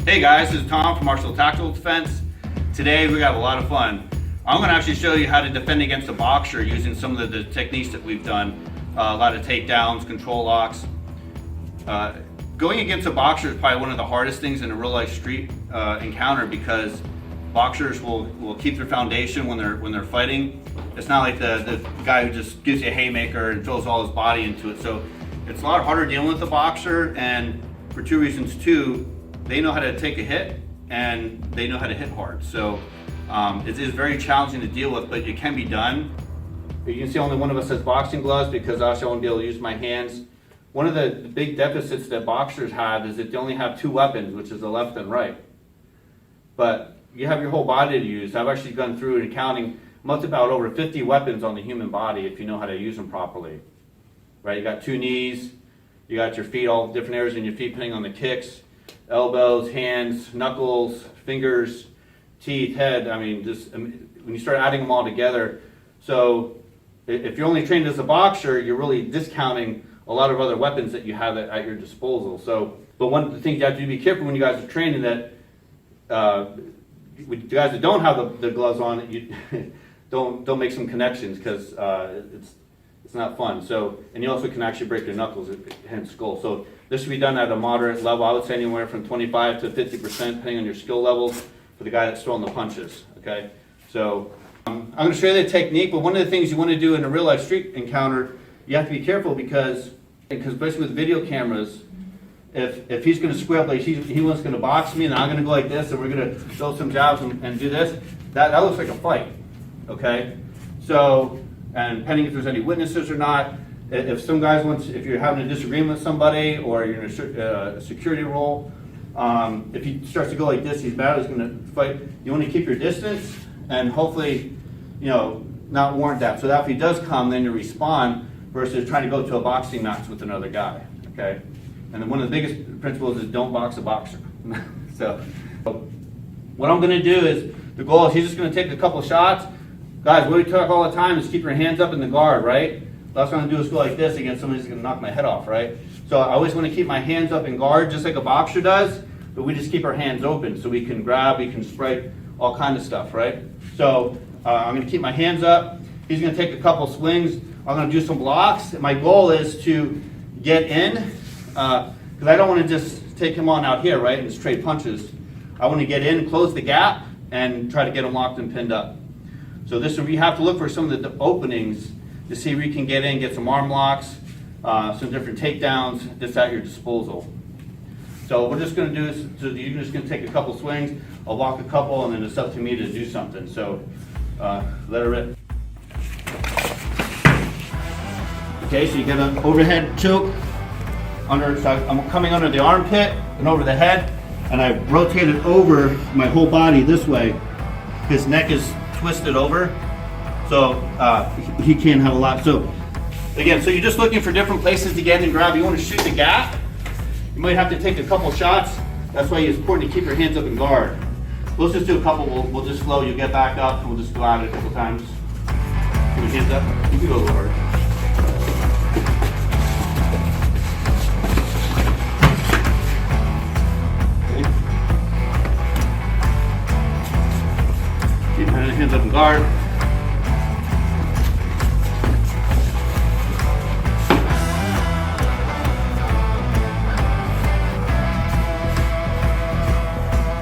Hey guys, this is Tom from Untitled Defense. Today we got a lot of fun. I'm going to actually show you how to defend against a boxer using some of the techniques that we've done. A lot of takedowns, control locks. Going against a boxer is probably one of the hardest things in a real life street encounter, because boxers will keep their foundation when they're fighting. It's not like the guy who just gives you a haymaker and throws all his body into it. So it's a lot harder dealing with a boxer, and for two reasons. Two, they know how to take a hit and they know how to hit hard. So it is very challenging to deal with, but it can be done. You can see only one of us has boxing gloves because obviously I won't be able to use my hands. One of the big deficits that boxers have is that they only have two weapons, which is the left and right. But you have your whole body to use. I've actually gone through and counting much about over 50 weapons on the human body if you know how to use them properly. Right? You got two knees, you got your feet, all different areas in your feet depending on the kicks, elbows, hands, knuckles, fingers, teeth, head. I mean, just when you start adding them all together. So if you're only trained as a boxer, you're really discounting a lot of other weapons that you have at your disposal. So, but one of the things you have to be careful when you guys are training, that with the guys that don't have the gloves on, you don't make some connections, because it's not fun. So, and you also can actually break your knuckles, hence skull. So this should be done at a moderate level. I would say anywhere from 25 to 50%, depending on your skill levels, for the guy that's throwing the punches. Okay, so I'm going to show you the technique. But one of the things you want to do in a real life street encounter, you have to be careful, because especially with video cameras, if he's going to square up, like he wants going to box me, and I'm going to go like this, and we're going to throw some jabs and do this, that looks like a fight. Okay, so, and depending if there's any witnesses or not, if some guys if you're having a disagreement with somebody, or you're in a security role, if he starts to go like this, he's going to fight. You want to keep your distance and hopefully, not warrant that. So that if he does come, then you respond, versus trying to go to a boxing match with another guy. Okay, and then one of the biggest principles is don't box a boxer. So what I'm going to do is, the goal is he's just going to take a couple shots. Guys, what we talk all the time is keep your hands up in the guard, right? Last thing I'm going to do is go like this against somebody who's going to knock my head off, right? So I always want to keep my hands up in guard, just like a boxer does, but we just keep our hands open so we can grab, we can spray, all kind of stuff, right? So I'm going to keep my hands up. He's going to take a couple swings. I'm going to do some blocks. My goal is to get in, because I don't want to just take him on out here, right, and just trade punches. I want to get in, close the gap, and try to get him locked and pinned up. So this is where you have to look for some of the openings to see where you can get in, get some arm locks, some different takedowns. It's at your disposal. So what we're just going to do is, you're just going to take a couple swings. I'll walk a couple, and then it's up to me to do something. So let her rip. Okay, so you get an overhead choke. So I'm coming under the armpit and over the head, and I rotate it over my whole body this way. His neck is twisted over, so he can't have a lot. So again, so you're just looking for different places to get in and grab. You want to shoot the gap. You might have to take a couple shots. That's why it's important to keep your hands up in guard. Let's just do a couple. We'll just slow. You'll get back up, and we'll just go at it a couple times. Keep your hands up. You can go a little harder. Hands up in guard.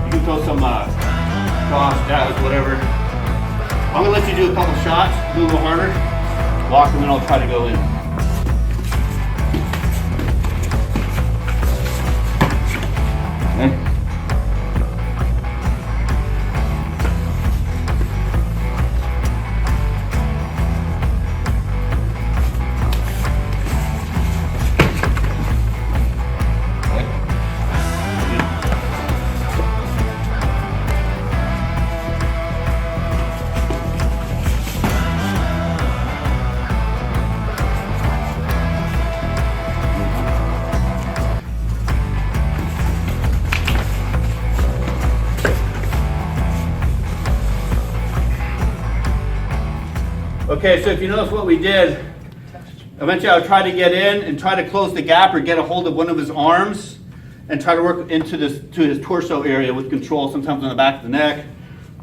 You can throw some cross, jabs, whatever. I'm going to let you do a couple shots, do a little harder, walk, and then I'll try to go in. Okay. Okay, so if you notice what we did, eventually I would try to get in and try to close the gap or get a hold of one of his arms and try to work into this, to his torso area with control, sometimes on the back of the neck,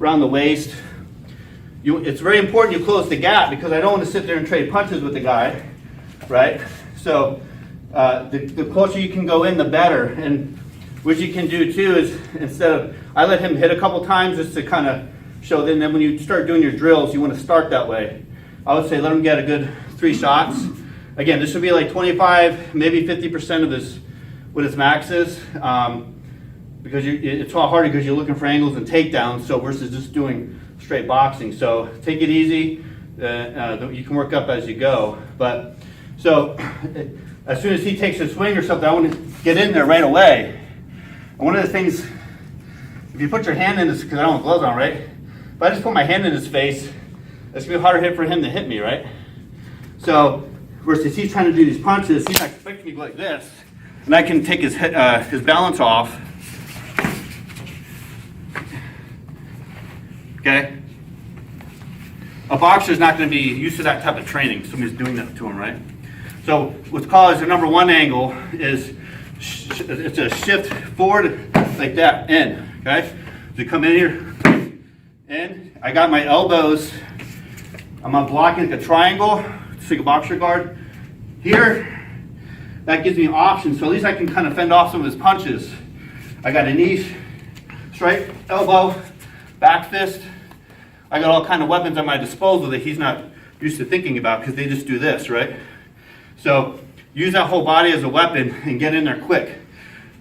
around the waist. It's very important you close the gap because I don't want to sit there and trade punches with the guy, right? So the closer you can go in, the better. And what you can do too is, instead of, I let him hit a couple times just to kind of show them. Then when you start doing your drills, you want to start that way. I would say let him get a good 3 shots. Again, this would be like 25, maybe 50% of his, what his max is. Because it's all harder because you're looking for angles and takedowns, so versus just doing straight boxing. So take it easy. You can work up as you go. But so as soon as he takes a swing or something, I want to get in there right away. And one of the things, if you put your hand in this, because I don't have gloves on, right? If I just put my hand in his face, it's gonna be a harder hit for him to hit me, right? So versus he's trying to do these punches, he's not expecting me to go like this, and I can take his balance off. Okay? A boxer's not going to be used to that type of training. Somebody's doing that to him, right? So what's called as the number 1 angle is it's a shift forward like that, in. Okay? So you come in here, in. I got my elbows. I'm blocking like a triangle, just like a boxer guard. Here, that gives me options, so at least I can kind of fend off some of his punches. I got a knee, straight elbow, back fist. I got all kind of weapons at my disposal that he's not used to thinking about because they just do this, right? So use that whole body as a weapon and get in there quick.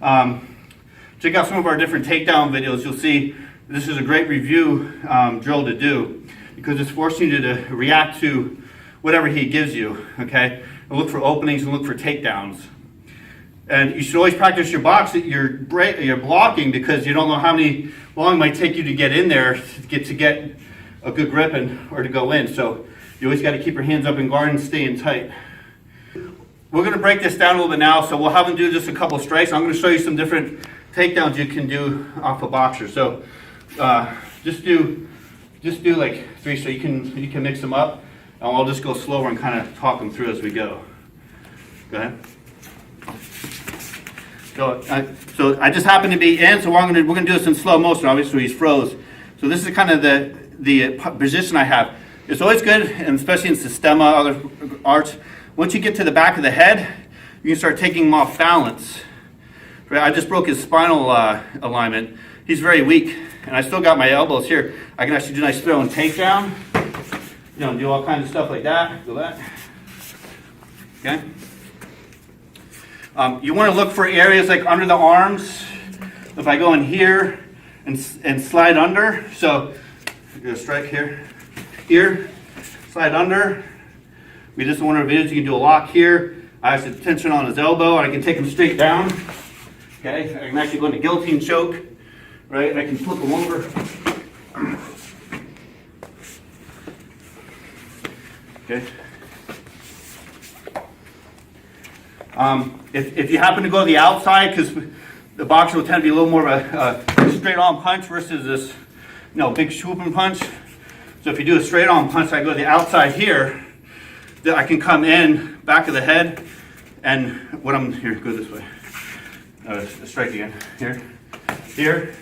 Check out some of our different takedown videos. You'll see this is a great review drill to do because it's forcing you to react to whatever he gives you, okay? And look for openings and look for takedowns. And you should always practice your blocking because you don't know how long it might take you to get in there to get a good grip or to go in. So you always got to keep your hands up in guard and stay in tight. We're going to break this down a little bit now, so we'll have him do just a couple strikes. I'm going to show you some different takedowns you can do off a boxer. So just do like 3 so you can mix them up. And I'll just go slower and kind of talk them through as we go. Go ahead. So I just happen to be in, so we're going to do this in slow motion. Obviously he's froze. So this is kind of the position I have. It's always good, and especially in Sistema, other arts, once you get to the back of the head, you can start taking him off balance. Right? I just broke his spinal alignment. He's very weak, and I still got my elbows here. I can actually do a nice throw and takedown. You know, do all kinds of stuff like that. Do that. Okay. You want to look for areas like under the arms. If I go in here and slide under, so you're going to strike here, slide under. We just want our videos. You can do a lock here. I have some tension on his elbow, and I can take him straight down. Okay, I can actually go into guillotine choke, right? I can flip him over. Okay. If you happen to go to the outside, because the boxer will tend to be a little more of a straight-on punch versus this, big swooping punch. So if you do a straight-on punch, I go to the outside here. I can come in back of the head, and here, go this way. Strike again. Here.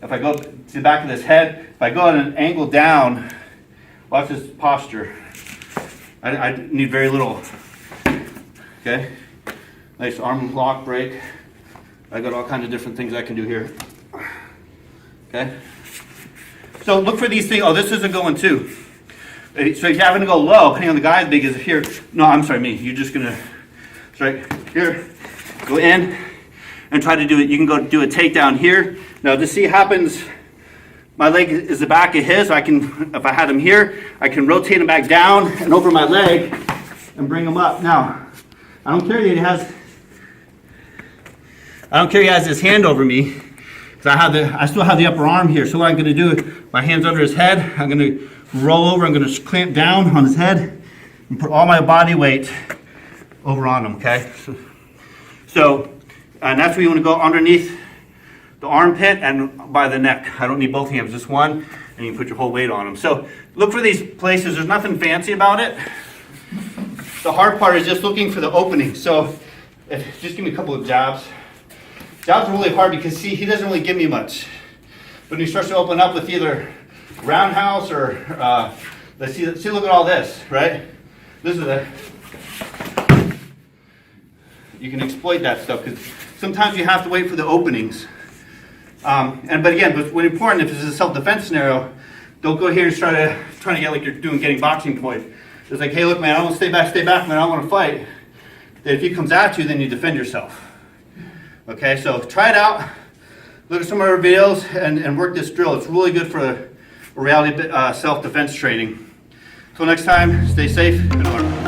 If I go to the back of this head, if I go at an angle down, watch this posture. I need very little. Okay, nice arm lock break. I got all kinds of different things I can do here. Okay, so look for these things. Oh, this isn't going too. So if you happen to go low, depending on the guy, as big as here. No, I'm sorry, me. You're just gonna strike here, go in, and try to do it. You can go do a takedown here. Now, to see happens. My leg is the back of his. So if I had him here, I can rotate him back down and over my leg and bring him up. Now, I don't care that he has his hand over me, because I still have the upper arm here. So what I'm going to do, my hand's under his head. I'm going to roll over. I'm going to clamp down on his head and put all my body weight over on him. Okay. So, and that's where you want to go underneath the armpit and by the neck. I don't need both hands, just one, and you can put your whole weight on them. So look for these places. There's nothing fancy about it. The hard part is just looking for the opening. So just give me a couple of jabs. that was really hard because see, he doesn't really give me much. But when he starts to open up with either roundhouse or, let's see, look at all this, right? This is you can exploit that stuff because sometimes you have to wait for the openings. But again, what's important if this is a self-defense scenario, don't go here and trying to get like you're getting boxing point. It's like, hey, look, man, I don't want to stay back, man. I don't want to fight. That if he comes at you, then you defend yourself. Okay, so try it out. Look at some of our videos and work this drill. It's really good for reality self-defense training. Until next time, stay safe and learn.